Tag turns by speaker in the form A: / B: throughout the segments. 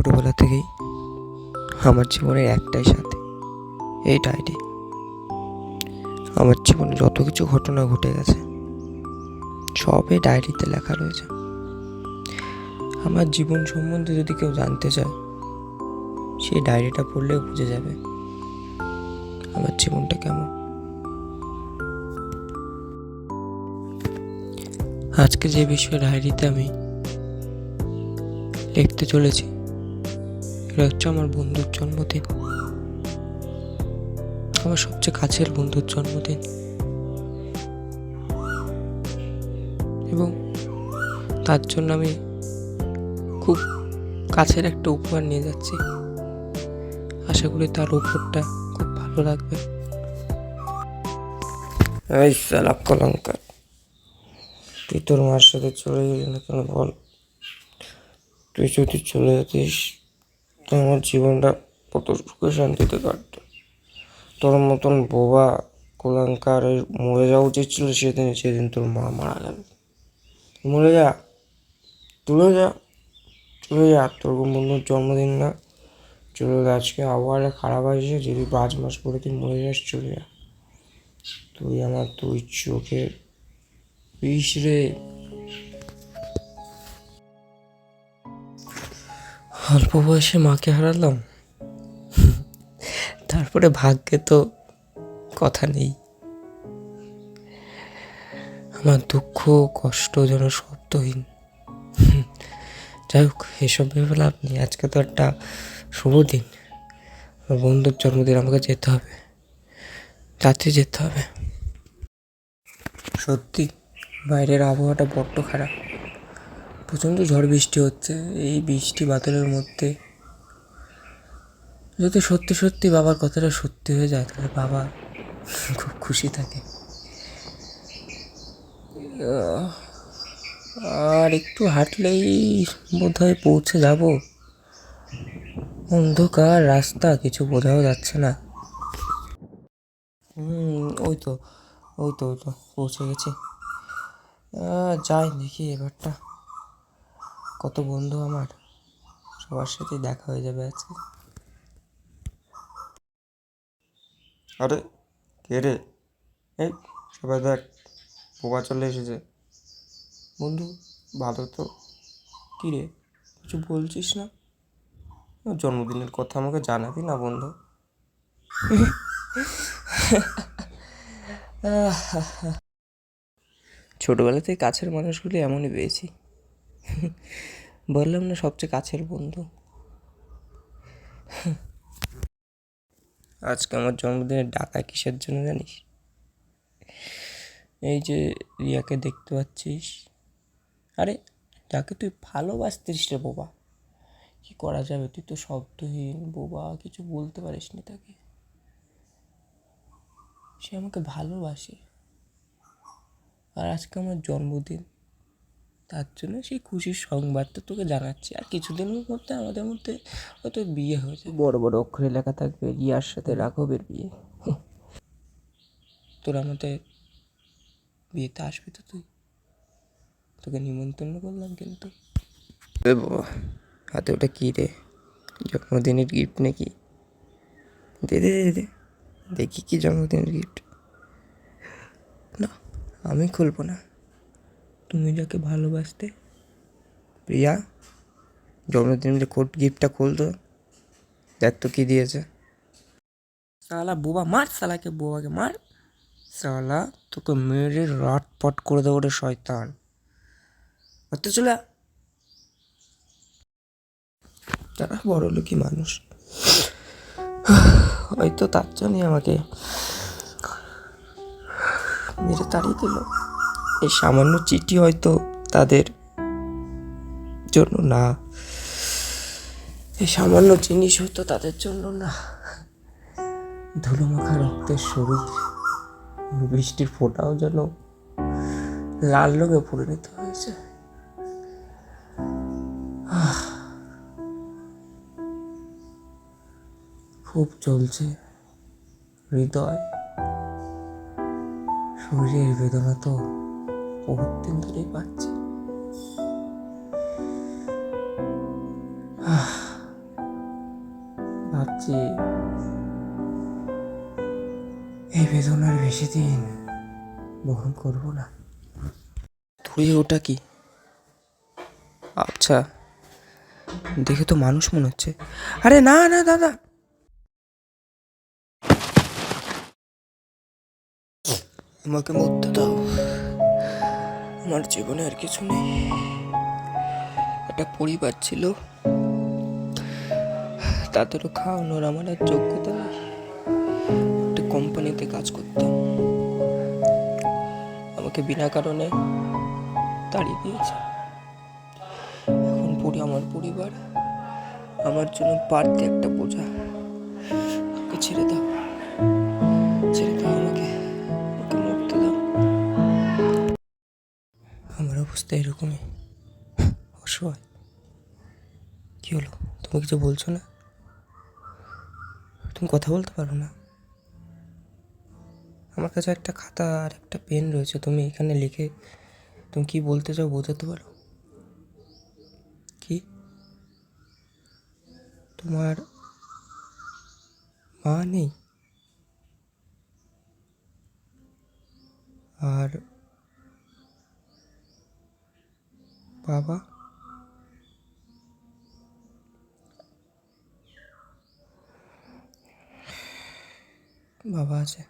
A: ছোটোবেলা থেকেই আমার জীবনের একটাই সাথী, এই ডায়েরি। আমার জীবনে যত কিছু ঘটনা ঘটে গেছে সব এই ডায়েরিতে লেখা রয়েছে। আমার জীবন সম্বন্ধে যদি কেউ জানতে চায় সেই ডায়েরিটা পড়লে বুঝে যাবে আমার জীবনটা কেমন। আজকে যে বিষয়ে ডায়েরিতে আমি লিখতে চলেছি এটা হচ্ছে আমার বন্ধুর জন্মদিন, আমার সবচেয়ে কাছের বন্ধুর জন্মদিন। এবং তার জন্য আমি খুব কাছের একটা উপহার নিয়ে যাচ্ছি। আশা করি তার উপহারটা খুব ভালো লাগবে। এই শালা কলঙ্কার, তুই তোর মার সাথে চলে গেলি না কেন বল? তুই যদি চলে যেতিস তো আমার জীবনটা কত সুখে শান্তিতে কাটত। তোর মতন বোবা কলঙ্কার মরে যাওয়া উচিত ছিল সেদিন তোর মা মারা যাবে। মরে যা, চলে যা, চলে যা। তোর বন্ধুর জন্মদিন না, চলে যা। আজকে আবহাওয়াটা খারাপ আসছে, যদি 5 মাস পরে তুই মরে যাস চলে যা। তুই চোখের বিষ রে। অল্প বয়সে মাকে হারালাম, তারপরে ভাগ্যে তো কথা নেই। আমার দুঃখ কষ্ট যেন শব্দহীন। যাই হোক, এসব ভেবে লাভ নেই। আজকে তো একটা শুভ দিন, আমার বন্ধুর জন্মদিন, আমাকে যেতে হবে, রাতে যেতে হবে। সত্যি বাইরের আবহাওয়াটা বড্ড খারাপ, প্রচণ্ড ঝড় বৃষ্টি হচ্ছে। এই বৃষ্টি বাদলের মধ্যে যদি সত্যি সত্যি বাবার কথাটা সত্যি হয়ে যায় তাহলে বাবা খুব খুশি থাকে। আর একটু হাঁটলেই বোধহয় পৌঁছে যাব। অন্ধকার রাস্তা, কিছু বোঝাও যাচ্ছে না। ওই তো পৌঁছে গেছি। যাই দেখি এবারটা। কত বন্ধু আমার, সবার সাথে দেখা হয়ে যাবে আজকে। আরে কে রে? এই সবাই দেখ, বোবা চলে এসেছে। বন্ধু ভালো তো? কী রে, কিছু বলছিস না? জন্মদিনের কথা আমাকে জানাবি না বন্ধু? ছোটোবেলা থেকে কাছের মানুষগুলি এমনই পেয়েছি। বললাম না, সবচেয়ে কাছের বন্ধু। আজকে আমার জন্মদিনে ডাকা কিসের জন্য জানিস? এই যে রিয়াকে দেখতে পাচ্ছিস, আরে যাকে তুই ভালোবাসতিস রে বোবা, কি করা যাবে, তুই তো শব্দহীন বোবা, কিছু বলতে পারিস নি তাকে। সে আমাকে ভালোবাসে, আর আজকে আমার জন্মদিন, তার জন্য সেই খুশির সংবাদটা তোকে জানাচ্ছি। আর কিছুদিনের মধ্যে আমাদের মধ্যে হয়তো বিয়ে হয়েছে, বড় বড় অক্ষরে লেখা থাকবে রিয়ার সাথে রাঘবের বিয়ে। তোর আমাদের বিয়েতে আসবি তো তুই? তোকে নিমন্ত্রণ করলাম কিন্তু। বাবা, হাতে ওটা কী রে? জন্মদিনের গিফট নাকি? দে দে দে দে, দেখি কি জন্মদিনের গিফট। না, আমি খুলবো না। তুমি যাকে ভালোবাসতে, প্রিয়া, জন্মদিনের কোড গিফটটা খুলতো, দেখ তো কী দিয়েছে। সালা বোবা, মার সালাকে, বোবাকে মার। সালা তোকে মেরে রাট পাট করে দেবো রে শয়তান। তো চলে তারা বড় লোকই মানুষ, হয়তো তার জন্যই আমাকে মেরে তাড়িয়ে দিল। এই সামান্য চিঠি হয়তো তাদের জন্য না, এই সামান্য জিনিস হয়তো তাদের জন্য না। ধুলোমাখা রক্তের শরীর, বৃষ্টির ফোঁটাও যেন লাল রঙে পরিণত হয়েছে। খুব চলছে হৃদয়, শরীরের বেদনা তো বহুত দিন ধরেই পাচ্ছি। ভাবছি এই বেদনার বেশি দিন বহন করবো না। তুই ওটা কি? আচ্ছা, দেখে তো মানুষ মনে হচ্ছে। আরে না না দাদা, আমাকে মরতে দাও। আমার জীবনে আর কিছু নেই। একটা পরিবার ছিল, তাদেরও খাওয়ানোর আমার আর যোগ্যতা নেই। একটা কোম্পানিতে কাজ করতাম, আমাকে বিনা কারণে তাড়িয়ে দিয়েছে। এখন আমার পরিবার আমার জন্য বাড়তি একটা বোঝা। আমাকে ছেড়ে দাও, ছেড়ে দাও আমাকে, আমাকে মরতে দাও। আমার অবস্থা এরকমই, অসহায়। কি হলো, তুমি কিছু বলছো না? তুমি কথা বলতে পারো না? আমার কাছে একটা খাতা আর একটা পেন রয়েছে, তুমি এখানে লিখে তুমি কি বলতে চাও বোঝাতে পারো? কি তোমার মা নেই? আর বাবা? বাবা আছে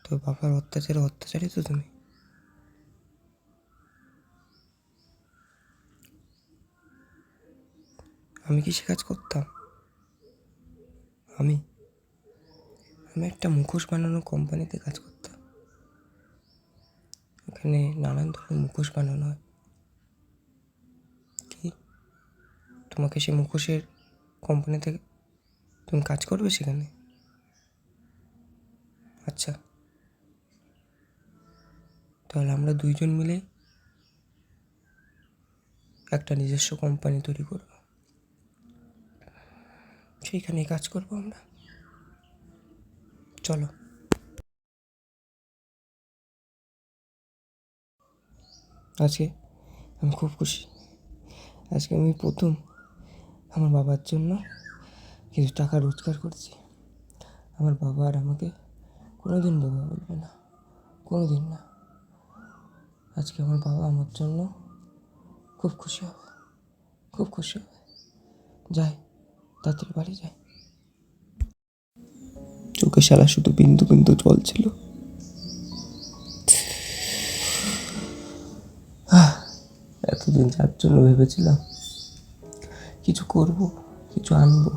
A: তো, বাবার অত্যাচারী তো তুমি। আমি কি সে কাজ করতাম? আমি আমি একটা মুখোশ বানানো কোম্পানিতে কাজ করতাম। ওখানে নানান ধরনের মুখোশ বানানো হয়। কি, তোমাকে সে মুখোশের কোম্পানিতে তুমি কাজ করবে সেখানে? আচ্ছা, তাহলে আমরা দুইজন মিলে একটা নিজস্ব কোম্পানি তৈরি করব, সেইখানে কাজ করব আমরা। চলো। আজকে আমি খুব খুশি। আজকে আমি প্রথম আমার বাবার জন্য কিছু টাকা রোজগার করছি। আমার বাবা আর আমাকে কোনোদিন বাবা বলবে না, কোনোদিন না। আজকে আমার বাবা আমার জন্য খুব খুশি হবে, খুব খুশি হবে। যাই, তাড়াতাড়ি বাড়ি যাই। চোখে শালা শুধু বিন্দু বিন্দু জল ছিল। এতদিন যার জন্য ভেবেছিলাম কিছু করব, কিছু আনবো,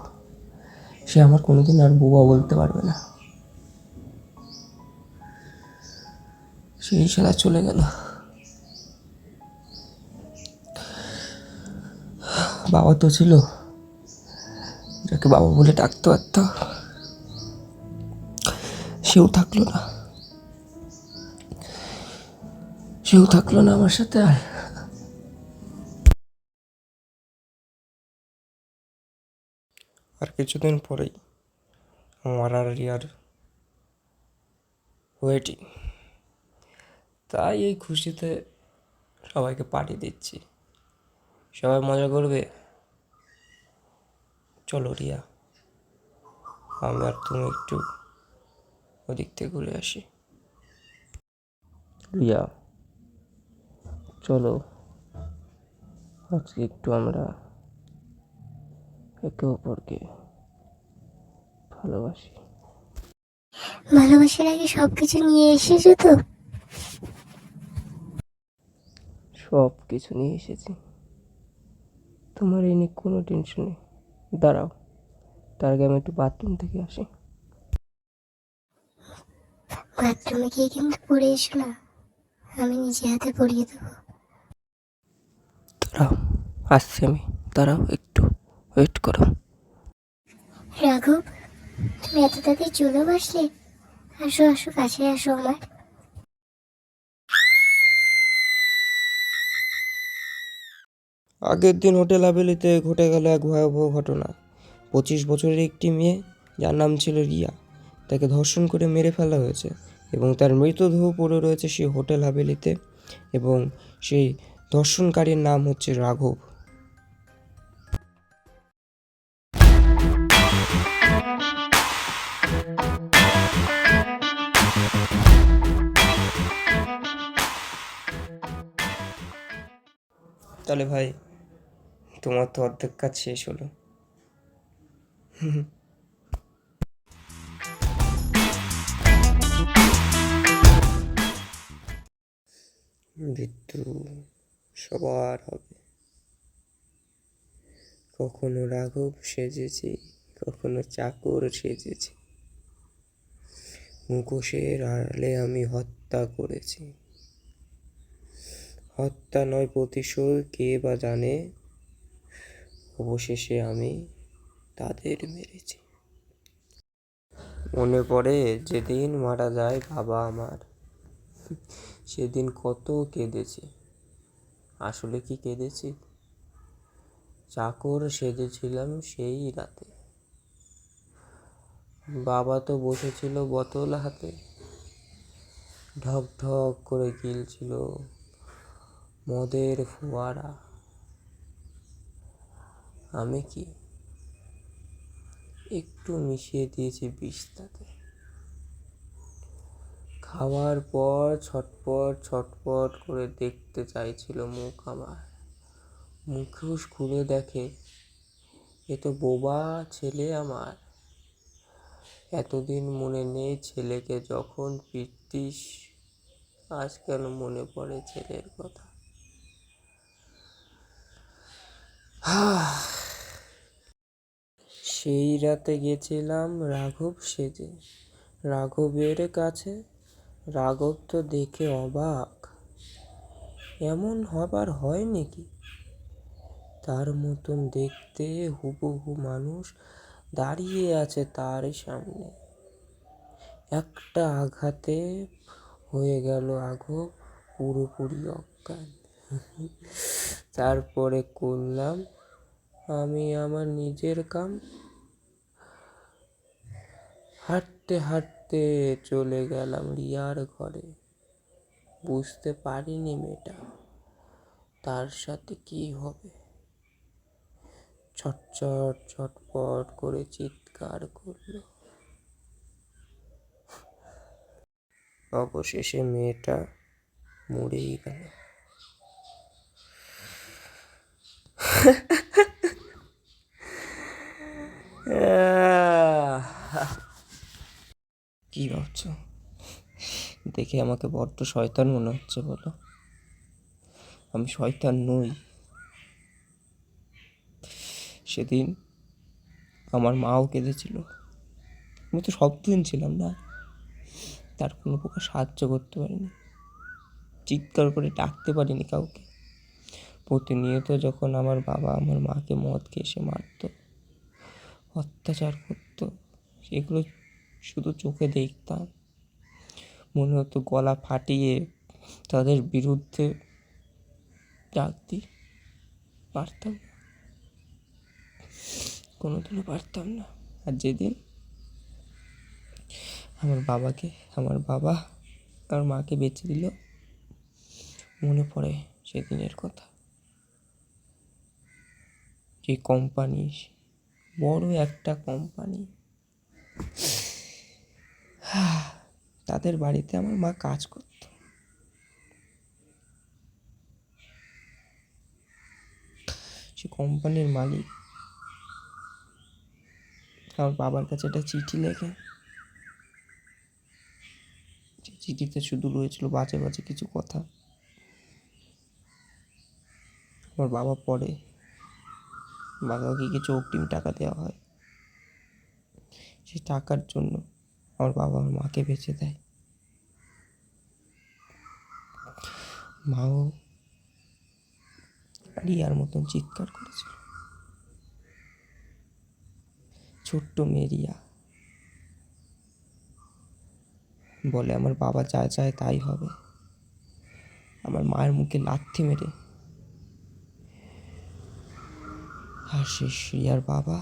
A: সে আমার কোনোদিন আর বাবা বলতে পারবে না। সেই শালা চলে গেল। বাবা তো ছিল, যাকে বাবা বলে ডাকতে পারতাম, সেও থাকলো না, সেও থাকলো না আমার সাথে। আর কিছুদিন পরেই আমার আর রিয়ার ওয়েটিং। তাই এই খুশিতে সবাইকে পার্টি দিচ্ছি, সবাই মজা করবে। চলো রিয়া, আমি আর তুমি একটু ওদিক থেকে ঘুরে আসি। রিয়া চলো, আজকে একটু আমরা একে অপরকে ভালোবাসি।
B: ভালোবাসার আগে সবকিছু নিয়ে এসেছো তো?
A: সব কিছু নিয়ে এসেছি, তোমার এই নিয়ে কোনো টেনশন নেই। দাঁড়াও, তার আগে আমি একটু বাথরুম থেকে আসি।
B: বাথরুমে গিয়ে কিন্তু পড়ে এসো না, আমি নিজে হাতে পড়িয়ে দেবো।
A: দাঁড়াও, আসছি আমি, দাঁড়াও একটু ওয়েট করো।
B: রাঘব, তুমি এত তাড়াতাড়ি চলে আসলে? আসো আসো, কাছে আসো আমার।
A: আগের দিন হোটেল হাভেলিতে ঘটে গেল এক ভয়াবহ ঘটনা। 25 বছরের একটি মেয়ে, যার নাম ছিল রিয়া, তাকে ধর্ষণ করে মেরে ফেলা হয়েছে এবং তার মৃতদেহ পড়ে রয়েছে সেই হোটেল হাভেলিতে। এবং সেই ধর্ষণকারীর নাম হচ্ছে রাঘব। তাহলে ভাই তোমার তো অর্ধেক কাজ শেষ হলো। মৃত্যু সবার হবে। কখনো রাঘব সেজেছি, কখনো চাকর সেজেছি, মুখোশের আড়ালে আমি হত্যা করেছি। হত্যা নয় প্রতিশোধ কে বা জানে, অবশেষে আমি তাদের মেরেছি। মনে পড়ে যেদিন মারা যায় বাবা আমার, সেদিন কত কেঁদেছি। আসলে কি কেঁদেছি? চাকর সেজেছিলাম সেই রাতে, বাবা তো বসেছিল বোতল হাতে, ঢক ঢক করে গিলছিল মদের ফোয়ারা। আমি কি একটু মিশিয়ে দিয়েছি বিষ তাতে। খাওয়ার পর ছটপট ছটপট করে দেখতে চাইছিল মুখ আমার, মুখোশ খুলে দেখে এ তো বোবা ছেলে আমার। এতদিন মনে নেই ছেলেকে যখন পিটতিস, আজ কেন মনে পড়ে ছেলের কথা। সেই রাতে গেছিলাম রাঘব সেজে রাঘবের কাছে। রাঘব তো দেখে অবাক, এমন হবার হয় নাকি? তার মতন দেখতে হুবহু মানুষ দাঁড়িয়ে আছে তার সামনে। একটা আঘাতে হয়ে গেল রাঘব পুরোপুরি অজ্ঞান। তারপরে করলাম আমি আমার নিজের কাম। হাঁটতে হাঁটতে চলে গেলাম রিয়ার ঘরে। বুঝতে পারিনি মেয়েটা তার সাথে কি হবে। ছটছট ছটপট করে চিৎকার করলো। অবশেষে মেয়েটা মরেই গেল। কি ভাবছো? দেখে আমাকে বড্ড শয়তান মনে হচ্ছে বলো? আমি শয়তান নই। সেদিন আমার মাও কেঁদেছিল। আমি তো শব্দহীন ছিলাম না, তার কোনো প্রকার সাহায্য করতে পারিনি, চিৎকার করে ডাকতে পারিনি কাউকে। প্রতিনিয়ত যখন আমার বাবা আমার মাকে মদ খেয়ে এসে মারতো, অত্যাচার করতো, সেগুলো শুধু চোখে দেখতাম। মনে হতো গলা ফাটিয়ে তাদের বিরুদ্ধে ডাক দিই, পারতাম না, কোনোদিনও পারতাম না। আর যেদিন আমার বাবা আর মাকে বেঁচে দিল, মনে পড়ে সেদিনের কথা। যে কোম্পানি, বড় একটা কোম্পানি, তাদের বাড়িতে আমার মা কাজ করত। সে কোম্পানির মালিক আমার বাবার কাছে একটা চিঠি লেখে। চিঠিতে শুধু রয়েছিল বাজে বাজে কিছু কথা। আমার বাবা পড়ে, বাবাকে কিছু অগ্রিম টাকা দেওয়া হয়। সেই টাকার জন্য আমার বাবা আমার মাকে বেঁচে দেয়। মাও রিয়ার মতন চিৎকার করেছিল। ছোট্ট মেয়ে রিয়া বলে আমার বাবা যা চায় তাই হবে। আমার মায়ের মুখে লাথি মেরে আর শেষ রিয়ার বাবা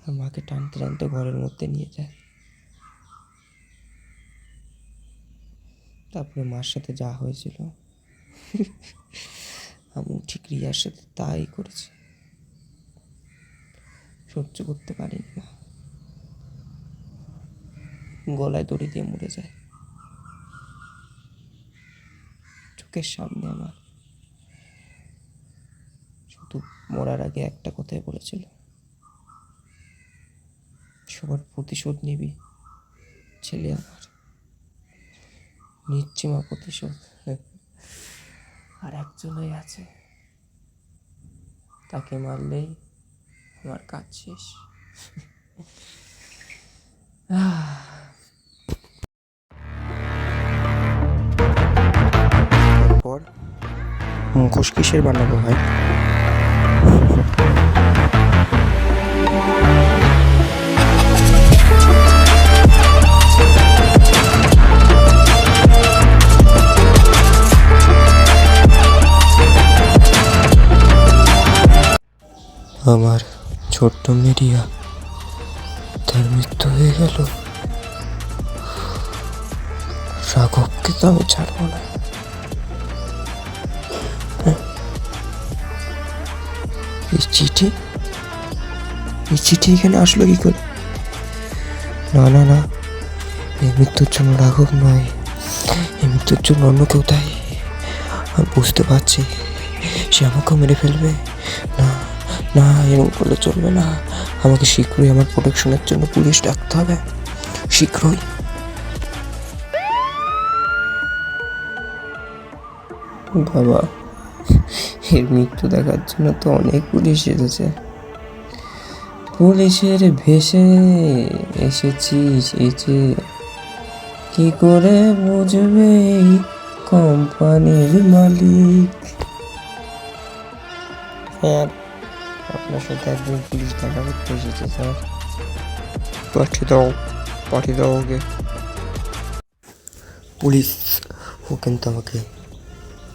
A: আর মাকে টানতে টানতে ঘরের মধ্যে নিয়ে যায়। তারপরে মার সাথে যা হয়েছিল আমি ঠিক রিয়ার সাথে তাই করেছি। সহ্য করতে পারিনি না, গলায় দড়ি দিয়ে মরে যায়। চোখে চোখের সামনে আমার শুধু মরার আগে একটা কথাই বলেছিল, সবার প্রতিশোধ নিবি ছেলে আমার, নিচ্ছি মা প্রতিশোধ। আর একজনই আছে, তাকে মারলেই আমার কাজ শেষ। এরপর মুখোশ কিসের বানাবো ভাই? আমার ছোট্ট মিডিয়া, তার মৃত্যু হয়ে গেল। রাঘবকে তো আমি ছাড়বো না। এই চিঠি, এই চিঠি এখানে আসলো কি করে? না না না, এই মৃত্যুর জন্য রাঘব নয়, এই মৃত্যুর জন্য অন্য কেউ দায়ী। আমি বুঝতে পারছি সে আমাকেও মেরে ফেলবে। না না, এরকম করলে চলবে না। আমাকে শীঘ্রই আমার প্রোটেকশনের জন্য পুলিশ ডাকতে হবে, শীঘ্রই। বাবা, এর মৃত্যু দেখার জন্য তো অনেক পুলিশ এসেছে। পুলিশের ভেসে এসেছিস, এই যে কি করে বুঝবে এই কোম্পানির মালিক? হ্যাঁ, আপনার সাথে একজন পুলিশ দেখা করতে এসেছে স্যার। পাঠিয়ে দাও, পাঠিয়ে দাও ওকে। পুলিশ ও কিন্তু আমাকে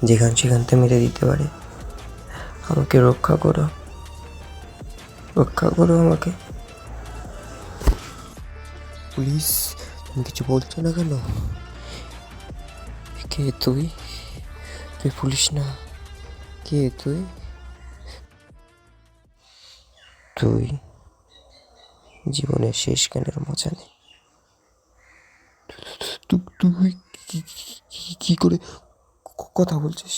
A: যেখান সেখানতে মেরে দিতে পারে। আমাকে রক্ষা করো, রক্ষা করো আমাকে। পুলিশ, তুমি কিছু বলছো না কেন? কে তুই? তুই পুলিশ না, কে তুই? তুই জীবনের শেষ গানের মজা নে। তুই কি করে কথা বলছিস?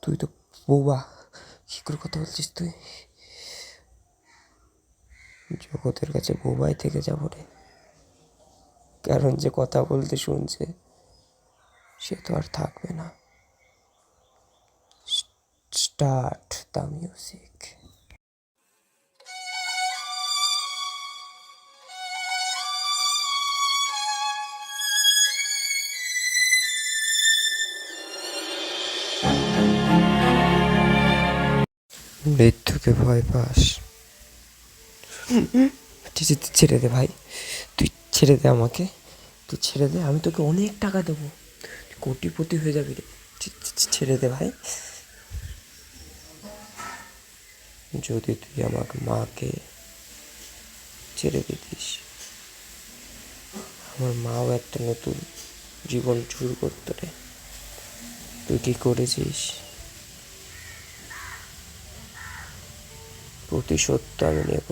A: তুই তো বোবা, কি করে কথা বলছিস তুই? জগতের কাছে বোবাই থেকে যাবো রে, কারণ যে কথা বলতে শুনছে সে তো আর থাকবে না। Start the music. মৃত্যুকে ভয় পাস? ছেড়ে দে ভাই, তুই ছেড়ে দে আমাকে, তুই ছেড়ে দে। আমি তোকে অনেক টাকা দেবো, কোটিপতি হয়ে যাবি রে। ছেড়ে দে ভাই। যদি তুই আমাকে মাকে ছেড়ে দিতিস, আমার মাও একটা নতুন জীবন শুরু করতো রে। তুই কি করেছিস? প্রতিশোধ তো আমি নেব।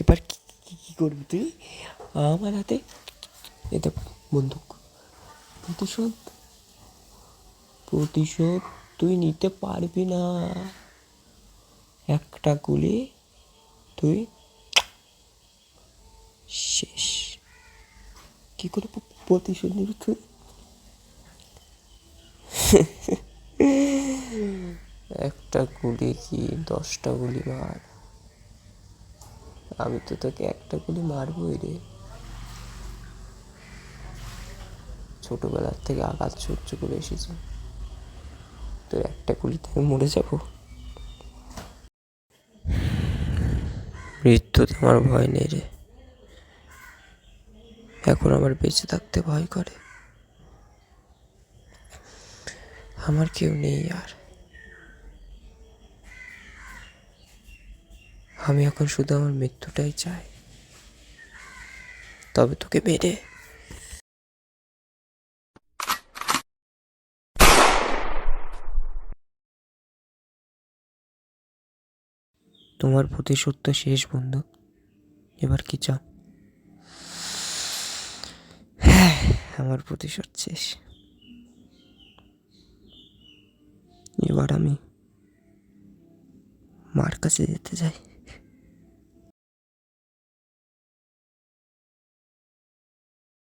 A: এবার কি করবি তুই আমার হাতে? এটা বন্দুক। প্রতিশোধ, প্রতিশোধ তুই নিতে পারবি না। একটা গুলি তুই শেষ। কি করে প্রতিশোধ নিবি তুই? একটা গুলি কি 10টা গুলি মার, আমি তো তোকে একটা গুলি মারবই রে। ছোটবেলার থেকে আঘাত সহ্য করে এসেছি, তোর একটা গুলিতে আমি মরে যাব? মৃত্যুতে আমার ভয় নেই রে, এখন আমার বেঁচে থাকতে ভয় করে। আমার কেউ নেই আর, আমি এখন শুধু আমার মৃত্যুটাই চাই, তবে তোকে মেরে। তোমার প্রতিশোধ তো শেষ বন্ধু। এবার কি চাও? হ্যাঁ, আমার প্রতিশোধ শেষ। এবার আমি মার কাছে যেতে চাই।